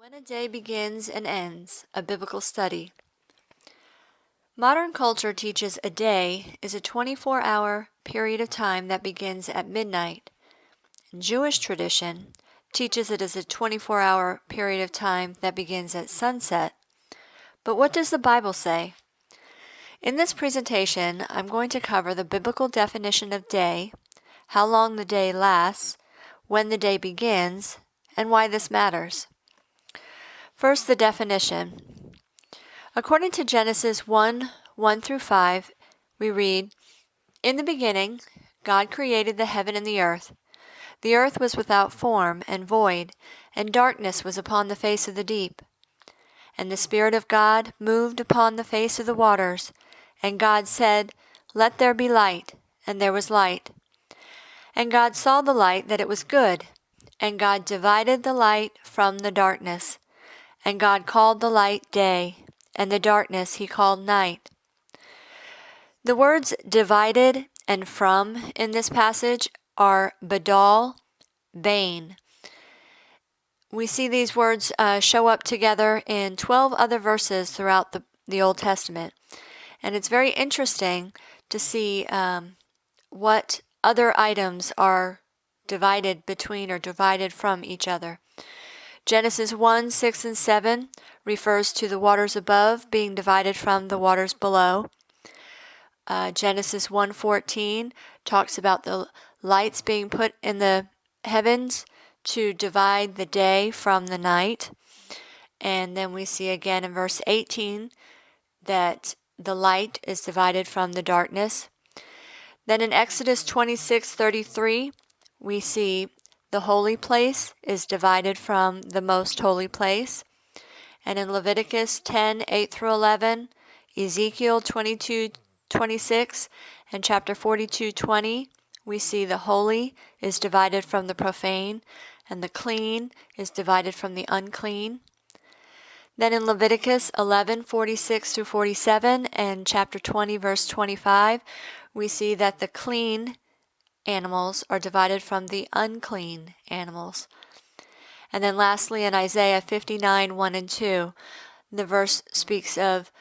When a day begins and ends, a biblical study. Modern culture teaches a day is a 24-hour period of time that begins at midnight. Jewish tradition teaches it as a 24-hour period of time that begins at sunset. But what does the Bible say? In this presentation, I'm going to cover the biblical definition of day, how long the day lasts, when the day begins, and why this matters. First, the definition. According to Genesis 1 through 5, we read, "In the beginning, God created the heaven and the earth. The earth was without form and void, and darkness was upon the face of the deep. And the Spirit of God moved upon the face of the waters. And God said, 'Let there be light,' and there was light. And God saw the light that it was good. And God divided the light from the darkness. And God called the light day, and the darkness he called night." The words divided and from in this passage are badal, bane. We see these words show up together in 12 other verses throughout the Old Testament. And it's very interesting to see what other items are divided between or divided from each other. Genesis 1, 6, and 7 refers to the waters above being divided from the waters below. Genesis 1:14 talks about the lights being put in the heavens to divide the day from the night. And then we see again in verse 18 that the light is divided from the darkness. Then in Exodus 26:33, we see the holy place is divided from the most holy place. And in Leviticus 10:8 through 11, Ezekiel 22:26, and chapter 42:20, we see the holy is divided from the profane, and the clean is divided from the unclean. Then in Leviticus 11:46 through 47, and chapter 20, verse 25, we see that the clean animals are divided from the unclean animals. And then lastly, in Isaiah 59:1 and 2, the verse speaks of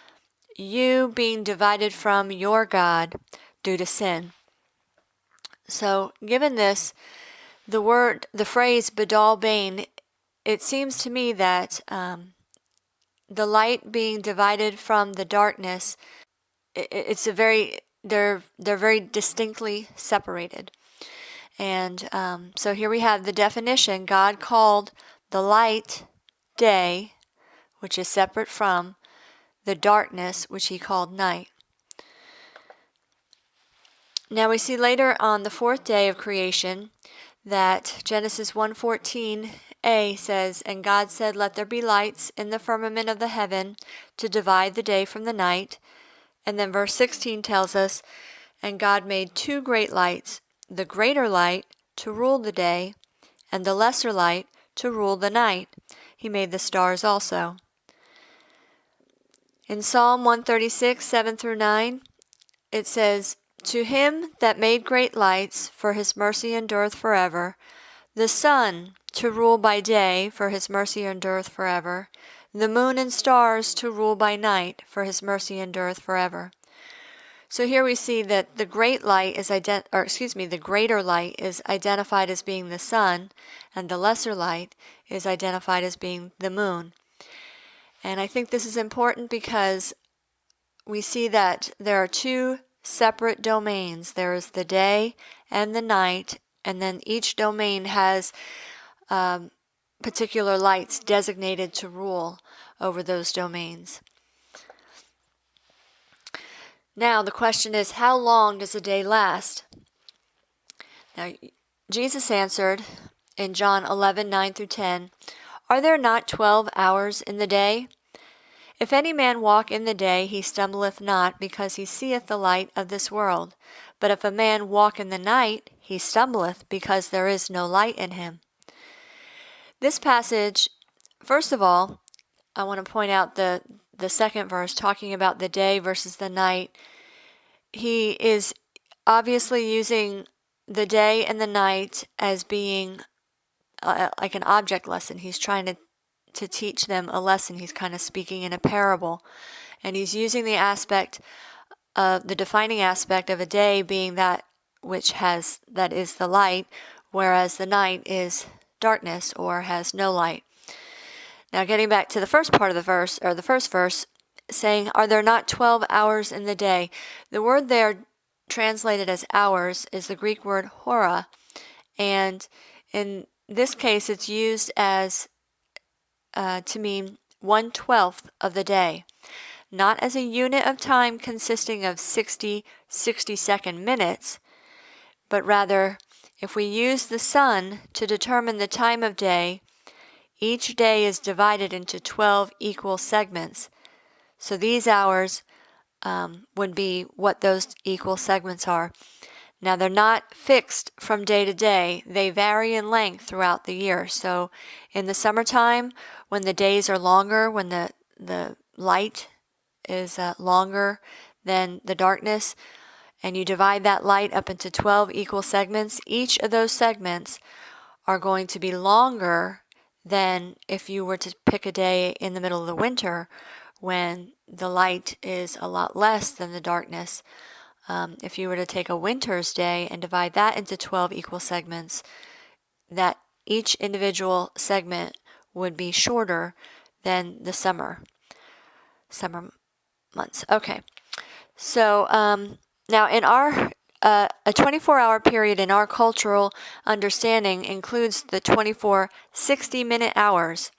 you being divided from your God due to sin. So, given this, the phrase badal bane, it seems to me that the light being divided from the darkness, they're very distinctly separated. And so here we have the definition. God called the light day, which is separate from the darkness, which he called night. Now we see later on the fourth day of creation that Genesis 1:14a says, "And God said, 'Let there be lights in the firmament of the heaven to divide the day from the night.'" And then verse 16 tells us, "And God made two great lights, the greater light to rule the day, and the lesser light to rule the night. He made the stars also." In Psalm 136, 7 through 9, it says, "To him that made great lights, for his mercy endureth forever, the sun to rule by day, for his mercy endureth forever, the moon and stars to rule by night, for his mercy endureth forever." So here we see that the greater light is identified as being the sun, and the lesser light is identified as being the moon. And I think this is important because we see that there are two separate domains. There is the day and the night, and then each domain has particular lights designated to rule over those domains. Now the question is, how long does a day last? Now Jesus answered in John 11:9 through 10, "Are there not 12 hours in the day? If any man walk in the day, he stumbleth not, because he seeth the light of this world. But if a man walk in the night, he stumbleth, because there is no light in him." This passage, first of all, I want to point out the second verse, talking about the day versus the night. He is obviously using the day and the night as being like an object lesson. He's trying to to teach them a lesson. He's kind of speaking in a parable, and he's using the aspect of the defining aspect of a day being that that is the light, whereas the night is darkness or has no light. Now, getting back to the first part of the verse, or the first verse, saying, "Are there not 12 hours in the day?" The word there translated as hours is the Greek word hora, and in this case it's used as to mean 1/12 of the day, not as a unit of time consisting of 60 60-second minutes, but rather, if we use the sun to determine the time of day, each day is divided into 12 equal segments. So these hours would be what those equal segments are. Now, they're not fixed from day to day. They vary in length throughout the year. So in the summertime, when the days are longer, when the light is longer than the darkness, and you divide that light up into 12 equal segments, each of those segments are going to be longer than if you were to pick a day in the middle of the winter when the light is a lot less than the darkness. If you were to take a winter's day and divide that into 12 equal segments, that each individual segment would be shorter than the summer months. Okay, so now in our a 24-hour period in our cultural understanding includes the 24 60-minute hours,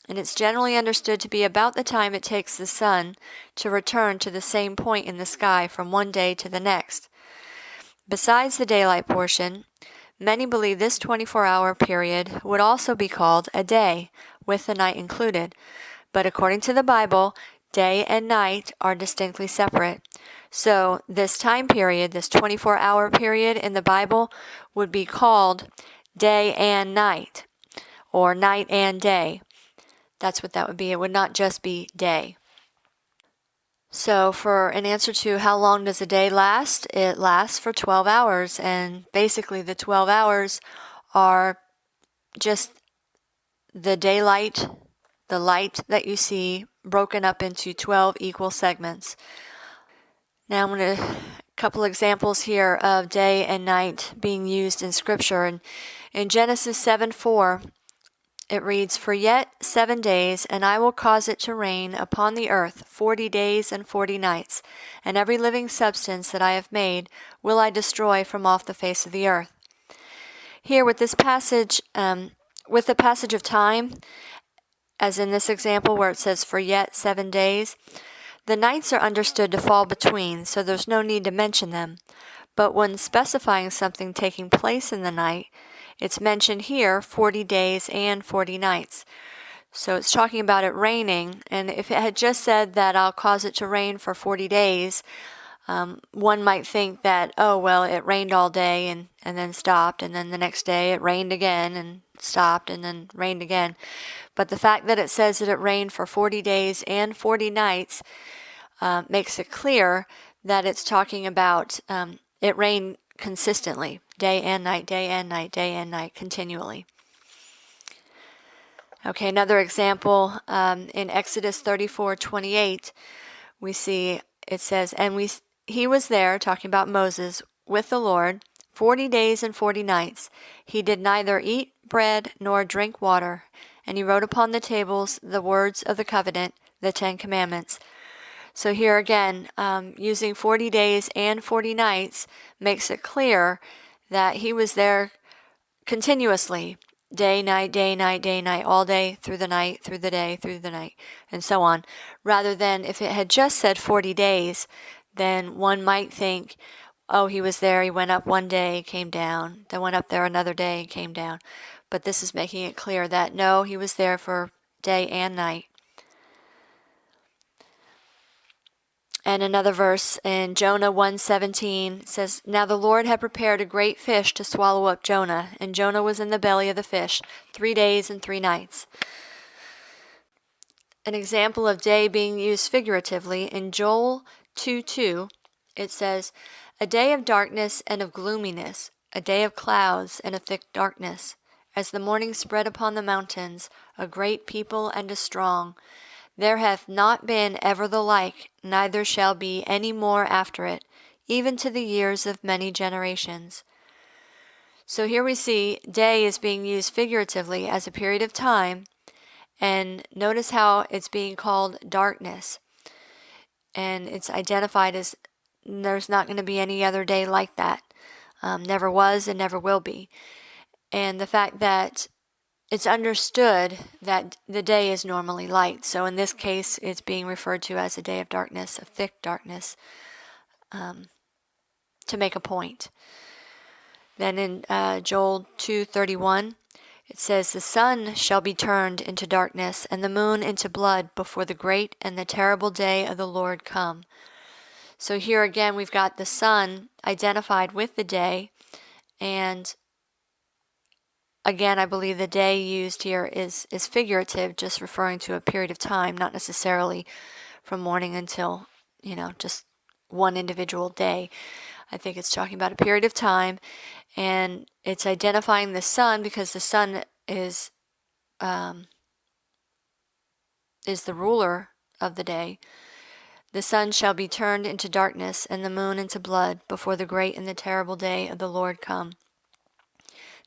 and it's generally understood to be about the time it takes the sun to return to the same point in the sky from one day to the next. Besides the daylight portion, many believe this 24-hour period would also be called a day, with the night included. But according to the Bible, day and night are distinctly separate. So this time period, this 24-hour period in the Bible, would be called day and night, or night and day. That's what that would be. It would not just be day. So for an answer to how long does a day last, it lasts for 12 hours. And basically the 12 hours are just the daylight, the light that you see broken up into 12 equal segments. Now I'm going to a couple examples here of day and night being used in Scripture. And in Genesis 7:4, it reads, "For yet 7 days, and I will cause it to rain upon the earth 40 days and 40 nights, and every living substance that I have made will I destroy from off the face of the earth." Here with this passage, with the passage of time, as in this example where it says, "For yet 7 days," the nights are understood to fall between, so there's no need to mention them. But when specifying something taking place in the night, it's mentioned here 40 days and 40 nights. So it's talking about it raining, and if it had just said that I'll cause it to rain for 40 days, one might think that, oh, well, it rained all day and then stopped, and then the next day it rained again and stopped and then rained again. But the fact that it says that it rained for 40 days and 40 nights makes it clear that it's talking about it rained consistently, day and night, day and night, day and night, continually. Okay, another example, in Exodus 34:28, we see it says, "And he was there," talking about Moses, "with the Lord 40 days and 40 nights. He did neither eat bread nor drink water, and he wrote upon the tables the words of the covenant, the 10 Commandments." So here again, using 40 days and 40 nights makes it clear that he was there continuously, day, night, day, night, day, night, all day, through the night, through the day, through the night, and so on. Rather than if it had just said 40 days, then one might think, oh, he was there, he went up one day, came down, then went up there another day, came down. But this is making it clear that no, he was there for day and night. And another verse in Jonah 1:17 says, "Now the Lord had prepared a great fish to swallow up Jonah, and Jonah was in the belly of the fish 3 days and 3 nights." An example of day being used figuratively, in Joel 2:2, it says, "A day of darkness and of gloominess, a day of clouds and of thick darkness, as the morning spread upon the mountains, a great people and a strong. There hath not been ever the like, neither shall be any more after it, even to the years of many generations. So here we see day is being used figuratively as a period of time, and notice how it's being called darkness. And it's identified as there's not going to be any other day like that. Never was and never will be. And the fact that it's understood that the day is normally light. So in this case, it's being referred to as a day of darkness, a thick darkness, to make a point. Then in Joel 2:31, it says, "The sun shall be turned into darkness, and the moon into blood, before the great and the terrible day of the Lord come." So here again, we've got the sun identified with the day, and again, I believe the day used here is figurative, just referring to a period of time, not necessarily from morning until, just one individual day. I think it's talking about a period of time, and it's identifying the sun because the sun is the ruler of the day. The sun shall be turned into darkness, and the moon into blood, before the great and the terrible day of the Lord come.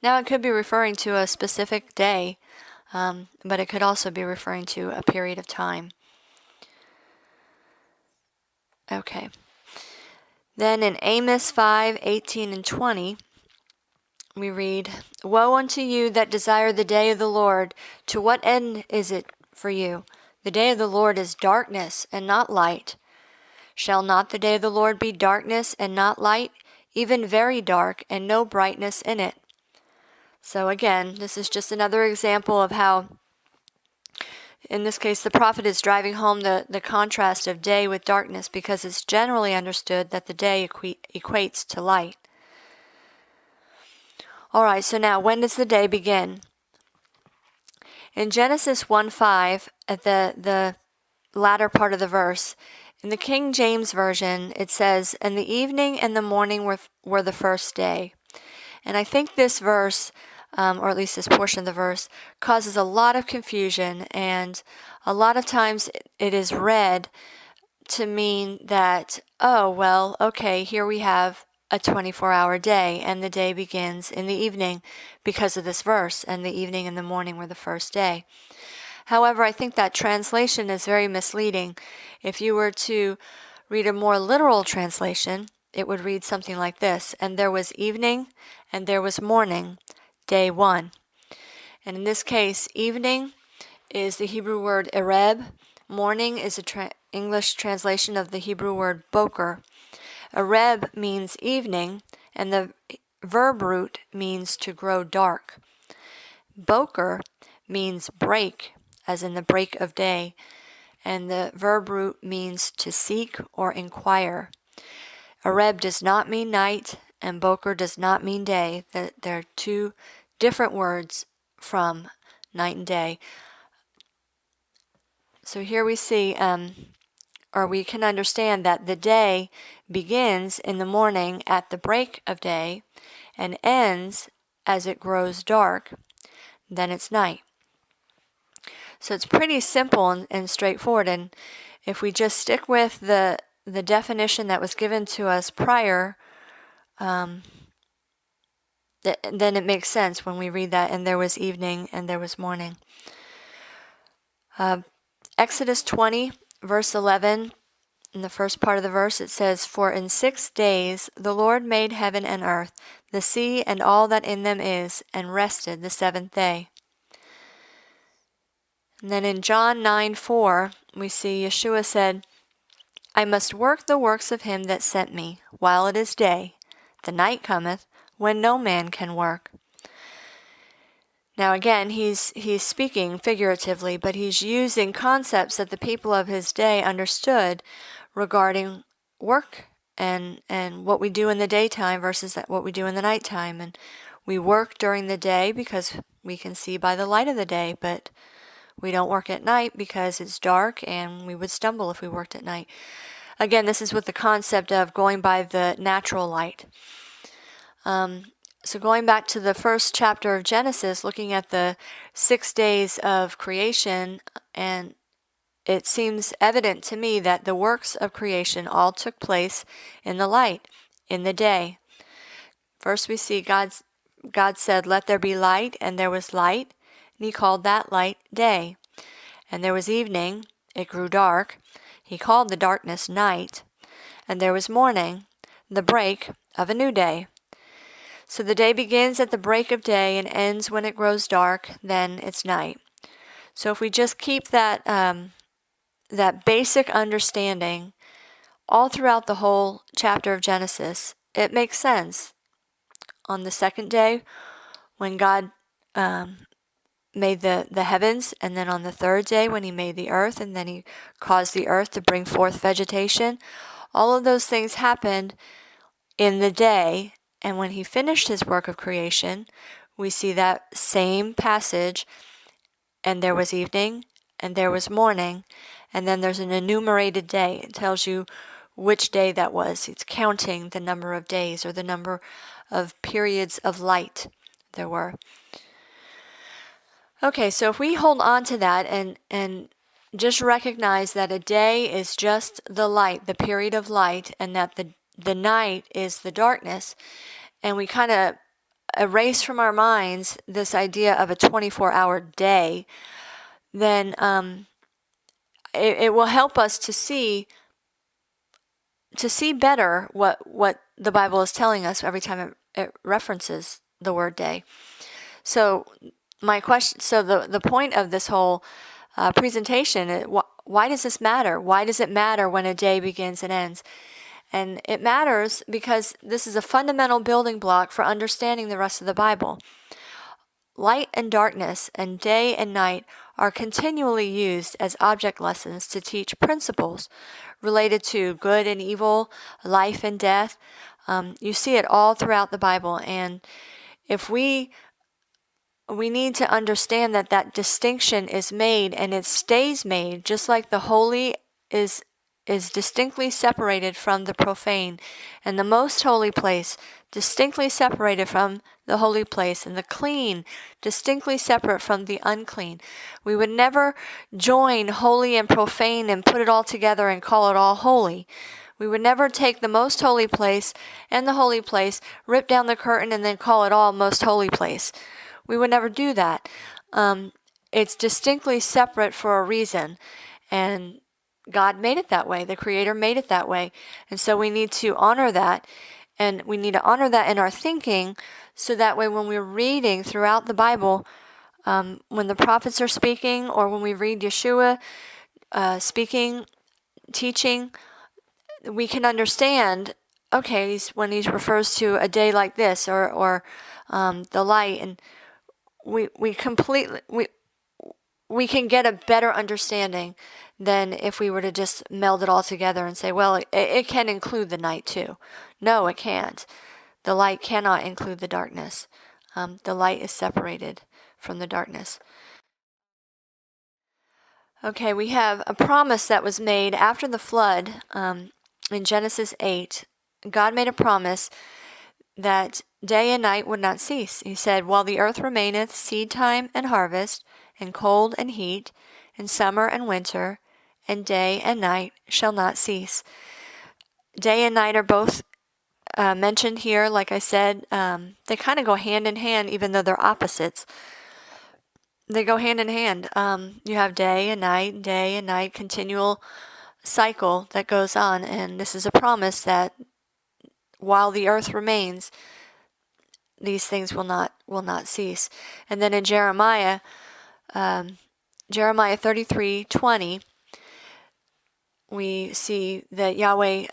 Now, it could be referring to a specific day, but it could also be referring to a period of time. Okay. Then in Amos 5:18 and 20, we read, "Woe unto you that desire the day of the Lord! To what end is it for you? The day of the Lord is darkness and not light. Shall not the day of the Lord be darkness and not light, even very dark, and no brightness in it?" So again, this is just another example of how, in this case, the prophet is driving home the contrast of day with darkness, because it's generally understood that the day equates to light. All right, so now, when does the day begin? In Genesis 1:5, at the latter part of the verse, in the King James Version, it says, "And the evening and the morning were the first day." And I think this verse, or at least this portion of the verse, causes a lot of confusion, and a lot of times it is read to mean that, oh, well, okay, here we have a 24-hour day, and the day begins in the evening because of this verse, and the evening and the morning were the first day. However, I think that translation is very misleading. If you were to read a more literal translation, it would read something like this: "And there was evening, and there was morning, day one." And in this case, evening is the Hebrew word ereb. Morning is a English translation of the Hebrew word boker. Ereb means evening, and the verb root means to grow dark. Boker means break, as in the break of day, and the verb root means to seek or inquire. Ereb does not mean night, and boker does not mean day. They're two different words from night and day. So here we see, or we can understand that the day begins in the morning at the break of day and ends as it grows dark. Then it's night. So it's pretty simple and straightforward. And if we just stick with the definition that was given to us prior, then it makes sense when we read that, "And there was evening and there was morning." Exodus 20, verse 11, in the first part of the verse, it says, "For in 6 days the Lord made heaven and earth, the sea and all that in them is, and rested the seventh day." And then in John 9:4, we see Yeshua said, "I must work the works of him that sent me, while it is day. The night cometh, when no man can work." Now again, he's speaking figuratively, but he's using concepts that the people of his day understood regarding work and what we do in the daytime versus what we do in the nighttime. And we work during the day because we can see by the light of the day, but we don't work at night because it's dark and we would stumble if we worked at night. Again, this is with the concept of going by the natural light. So going back to the first chapter of Genesis, looking at the 6 days of creation, and it seems evident to me that the works of creation all took place in the light, in the day. First we see God said, "Let there be light," and there was light, and he called that light day. And there was evening, it grew dark. He called the darkness night. And there was morning, the break of a new day. So the day begins at the break of day and ends when it grows dark, then it's night. So if we just keep that basic understanding all throughout the whole chapter of Genesis, it makes sense. On the second day, when God made the heavens, and then on the third day when he made the earth, and then he caused the earth to bring forth vegetation, all of those things happened in the day. And when he finished his work of creation, we see that same passage, and there was evening, and there was morning, and then there's an enumerated day. It tells you which day that was. It's counting the number of days or the number of periods of light there were. Okay, so if we hold on to that and just recognize that a day is just the light, the period of light, and that the night is the darkness, and we kind of erase from our minds this idea of a 24-hour day, then it will help us to see better what the Bible is telling us every time it references the word day. So the point of this whole presentation is, why does this matter? Why does it matter when a day begins and ends? And it matters because this is a fundamental building block for understanding the rest of the Bible. Light and darkness and day and night are continually used as object lessons to teach principles related to good and evil, life and death. You see it all throughout the Bible, and if we need to understand that distinction is made, and it stays made, just like the holy is distinctly separated from the profane, and the most holy place distinctly separated from the holy place, and the clean distinctly separate from the unclean. We would never join holy and profane and put it all together and call it all holy. We would never take the most holy place and the holy place, rip down the curtain, and then call it all most holy place. We would never do that. It's distinctly separate for a reason, and God made it that way. The Creator made it that way. And so we need to honor that, and we need to honor that in our thinking, so that way when we're reading throughout the Bible, when the prophets are speaking, or when we read Yeshua speaking, teaching, we can understand, okay, when he refers to a day like this, or the light, and we can get a better understanding than if we were to just meld it all together and say, well, it can include the night too. No, it can't. The light cannot include the darkness. The light is separated from the darkness. Okay, we have a promise that was made after the flood in Genesis 8. God made a promise that day and night would not cease. He said, while the earth remaineth, seed time and harvest, and cold and heat, and summer and winter, and day and night shall not cease. Day and night are both mentioned here. Like I said, they kind of go hand in hand, even though they're opposites. They go hand in hand. You have day and night, continual cycle that goes on, and this is a promise that while the earth remains, these things will not cease. And then in Jeremiah 33:20, we see that Yahweh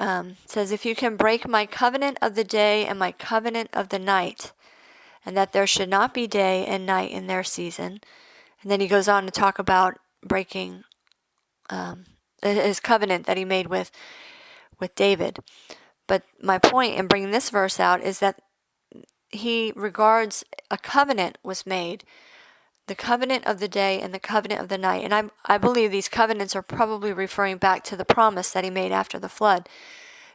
says, if you can break my covenant of the day and my covenant of the night, and that there should not be day and night in their season. And then he goes on to talk about breaking his covenant that he made with David. But my point in bringing this verse out is that he regards a covenant was made, the covenant of the day and the covenant of the night. And I believe these covenants are probably referring back to the promise that he made after the flood.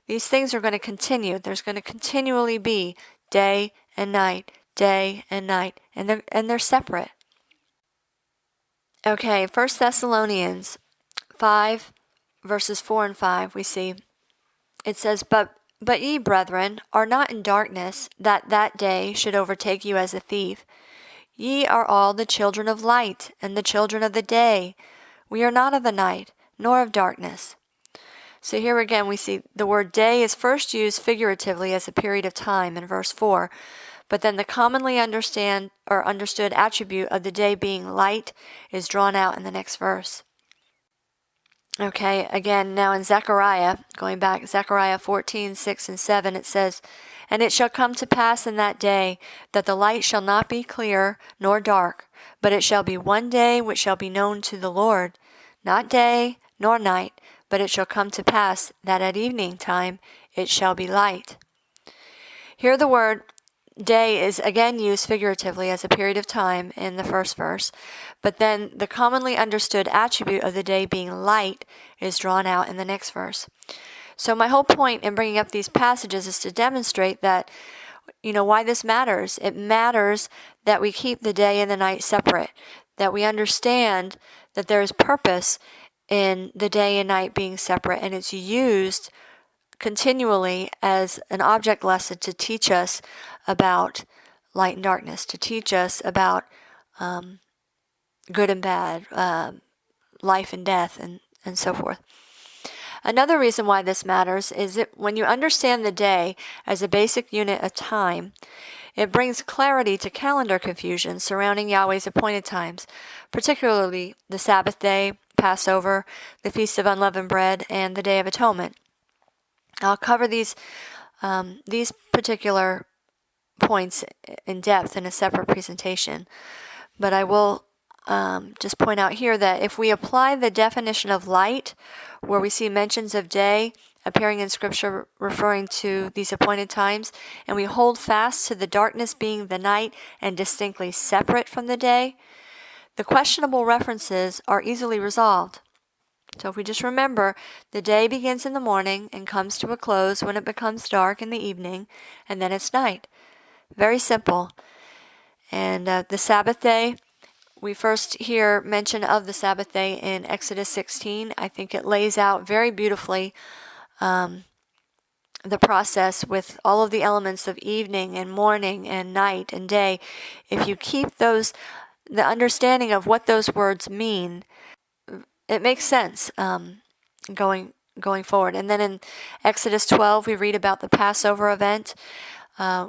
These things are going to continue. There's going to continually be day and night, day and night, and they're separate. Okay, 1 Thessalonians 5, verses 4 and 5, we see, it says, But ye, brethren, are not in darkness, that that day should overtake you as a thief. Ye are all the children of light, and the children of the day. We are not of the night, nor of darkness. So here again we see the word day is first used figuratively as a period of time in verse 4, but then the commonly understood attribute of the day being light is drawn out in the next verse. Okay, again, now in Zechariah, going back, Zechariah 14, 6 and 7, it says, And it shall come to pass in that day that the light shall not be clear nor dark, but it shall be one day which shall be known to the Lord, not day nor night, but it shall come to pass that at evening time it shall be light. Here the word day is again used figuratively as a period of time in the first verse, but then the commonly understood attribute of the day being light is drawn out in the next verse. So my whole point in bringing up these passages is to demonstrate that, why this matters. It matters that we keep the day and the night separate, that we understand that there is purpose in the day and night being separate, and it's used continually as an object lesson to teach us about light and darkness, to teach us about good and bad, life and death, and so forth. Another reason why this matters is that when you understand the day as a basic unit of time, it brings clarity to calendar confusion surrounding Yahweh's appointed times, particularly the Sabbath day, Passover, the Feast of Unleavened Bread, and the Day of Atonement. I'll cover these particular points in depth in a separate presentation, but I will just point out here that if we apply the definition of light, where we see mentions of day appearing in Scripture referring to these appointed times, and we hold fast to the darkness being the night and distinctly separate from the day, the questionable references are easily resolved. So if we just remember, the day begins in the morning and comes to a close when it becomes dark in the evening, and then it's night. Very simple. And the Sabbath day, we first hear mention of the Sabbath day in Exodus 16. I think it lays out very beautifully the process with all of the elements of evening and morning and night and day. If you keep the understanding of what those words mean, it makes sense going forward. And then in Exodus 12, we read about the Passover event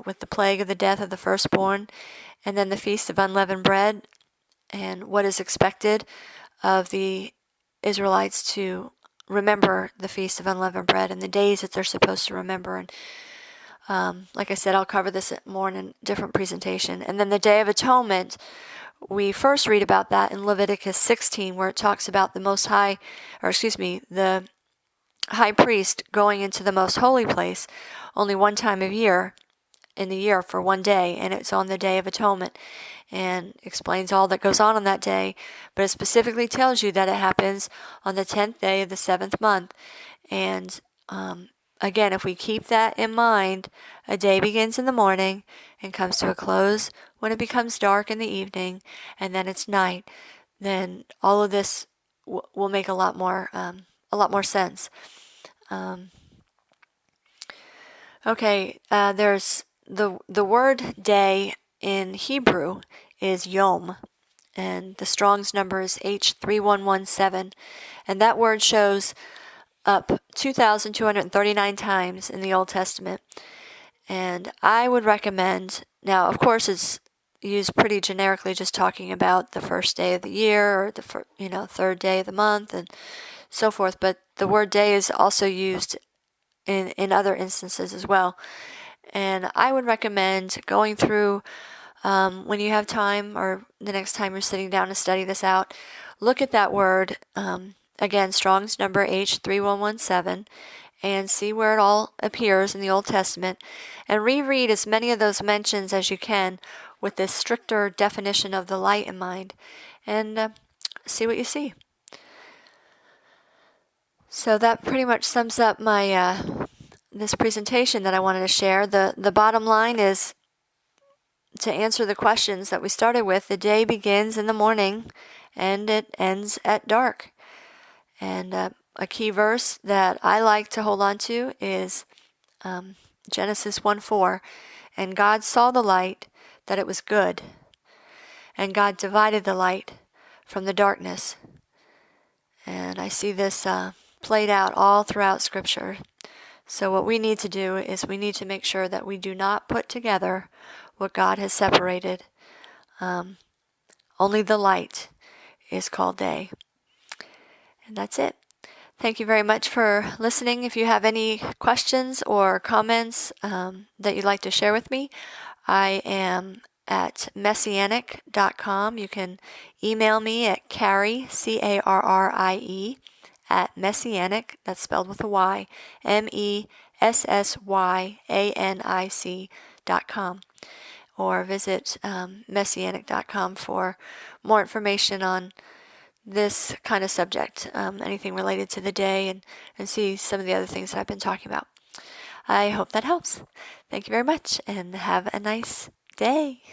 with the plague of the death of the firstborn, and then the Feast of Unleavened Bread, and what is expected of the Israelites to remember the Feast of Unleavened Bread and the days that they're supposed to remember. And like I said, I'll cover this more in a different presentation. And then the Day of Atonement, we first read about that in Leviticus 16, where it talks about the high priest going into the most holy place only one time in the year for one day, and it's on the Day of Atonement, and explains all that goes on that day, but it specifically tells you that it happens on the 10th day of the 7th month. And again, if we keep that in mind, a day begins in the morning and comes to a close when it becomes dark in the evening, and then it's night, then all of this will make a lot more sense. There's the word day in Hebrew is yom, and the Strong's number is H3117, and that word shows up 2,239 times in the Old Testament. And I would recommend, now of course it's used pretty generically, just talking about the first day of the year or the third day of the month and so forth, but the word day is also used in other instances as well. And I would recommend going through, when you have time or the next time you're sitting down to study this out, look at that word, again, Strong's number H3117, and see where it all appears in the Old Testament, and reread as many of those mentions as you can with this stricter definition of the light in mind, and see what you see. So that pretty much sums up my this presentation that I wanted to share. The bottom line is to answer the questions that we started with, the day begins in the morning and it ends at dark. And a key verse that I like to hold on to is Genesis 1:4. And God saw the light, that it was good. And God divided the light from the darkness. And I see this played out all throughout Scripture. So what we need to do is we need to make sure that we do not put together what God has separated. Only the light is called day. And that's it. Thank you very much for listening. If you have any questions or comments that you'd like to share with me, I am at Messyanic.com. You can email me at Carrie, Carrie, at Messyanic, that's spelled with a Y, Messyanic.com. Or visit Messyanic.com for more information on this kind of subject, anything related to the day, and see some of the other things that I've been talking about. I hope that helps. Thank you very much, and have a nice day.